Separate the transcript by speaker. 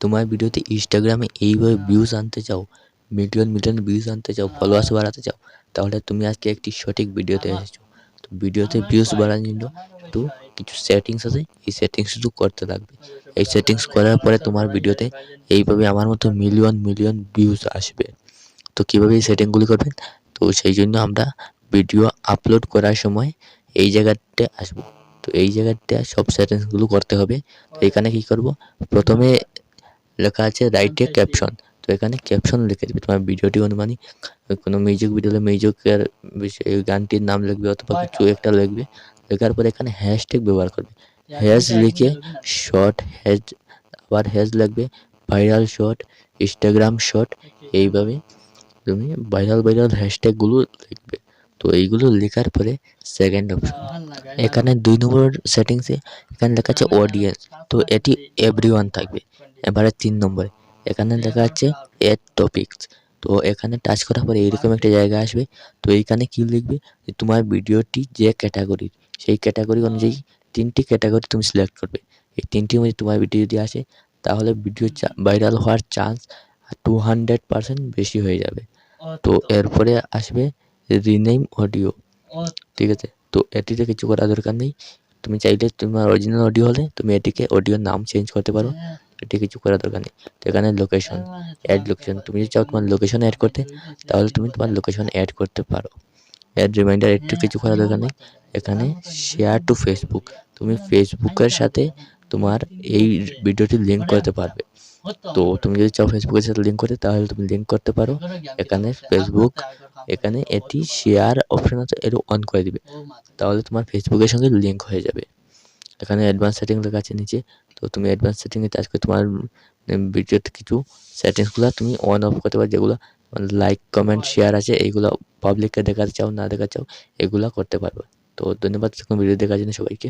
Speaker 1: তোমার ভিডিওতে ইনস্টাগ্রামে এইভাবে ভিউজ আনতে চাও, মিলিয়ন মিলিয়ন ভিউজ আনতে চাও, ফলোয়ার্স বাড়াতে চাও, তাহলে তুমি আজকে একটি সঠিক ভিডিওতে এসেছো। তো ভিডিওতে ভিউজ বাড়ানোর জন্য একটু কিছু সেটিংস আছে, এই সেটিংস শুধু করতে লাগবে। এই সেটিংস করার পরে তোমার ভিডিওতে এইভাবে আমার মতো মিলিয়ন মিলিয়ন ভিউজ আসবে। তো কীভাবে এই সেটিংগুলি করবেন? তো সেই জন্য আমরা ভিডিও আপলোড করার সময় এই জায়গাতে আসবো। তো এই জায়গাটা সব সেটিংসগুলো করতে হবে। তো এখানে কী করব, প্রথমে লেখা আছে রাইটে ক্যাপশন। তো এখানে ক্যাপশন লিখে দেবে তোমার ভিডিওটি অনুমানিক কোনো মিউজিক ভিডিও হলে মিউজিকের বিষয়ে গানটির নাম লিখবে অথবা কিছু একটা লিখবে। লেখার পরে এখানে হ্যাশট্যাগ ব্যবহার করবে। হ্যাশ লিখে শর্ট হ্যাশ, আবার হ্যাশ লিখবে, ভাইরাল শর্ট, ইনস্টাগ্রাম শর্ট, এইভাবে তুমি ভাইরাল ভাইরাল হ্যাশট্যাগুলো লিখবে। তো এইগুলো লেখার পরে সেকেন্ড অপশন, এখানে 2 নম্বর সেটিংসে এখানে লেখা আছে অডিয়েন্স। তো এটি এভরিওয়ান থাকবে। এবারে 3 নম্বরে এখানে লেখা আছে এড টপিকস। তো এখানে টাচ করার পরে এইরকম একটা জায়গা আসবে। তো এইখানে কি লিখবে, যে তোমার ভিডিওটি যে ক্যাটাগরির, সেই ক্যাটাগরি অনুযায়ী 3টি ক্যাটাগরি তুমি সিলেক্ট করবে। এই 3টির মধ্যে তোমার ভিডিও যদি আসে তাহলে ভিডিও ভাইরাল হওয়ার চান্স 200% বেশি হয়ে যাবে। তো এরপরে আসবে রিনেম অডিও, ঠিক আছে। তো এটিতে কিছু করার দরকার নেই। তুমি চাইলে তোমার অরিজিনাল অডিও হলে তুমি এটিকে অডিওর নাম চেঞ্জ করতে পারো, এটি কিছু করার দরকার নেই। তো এখানে লোকেশন, অ্যাড লোকেশন, তুমি যদি চাও তোমার লোকেশন অ্যাড করতে তাহলে তুমি তোমার লোকেশন অ্যাড করতে পারো। অ্যাড রিমাইন্ডার, একটু কিছু করার দরকার নেই। এখানে শেয়ার টু ফেসবুক, তুমি ফেসবুকের সাথে তোমার এই ভিডিওটি লিঙ্ক করতে পারবে। তো তুমি যদি চাও ফেসবুকের সাথে লিঙ্ক করতে তাহলে তুমি লিঙ্ক করতে পারো। এখানে ফেসবুক, এখানে এটি শেয়ার অপশন আছে, এটি অন করে দিবে, তাহলে তোমার ফেসবুকের সঙ্গে লিঙ্ক হয়ে যাবে। এখানে অ্যাডভান্স সেটিং লেখা আছে নিচে। তো তুমি অ্যাডভান্স সেটিংয়ে টাচ করে তোমার ভিডিওতে কিছু সেটিংসগুলো তুমি অন অফ করতে পারো, যেগুলো লাইক কমেন্ট শেয়ার আছে এইগুলো পাবলিককে দেখাতে চাও না দেখাতে চাও এগুলো করতে পারবে। তো ধন্যবাদ ভিডিও দেখার জন্য সবাইকে।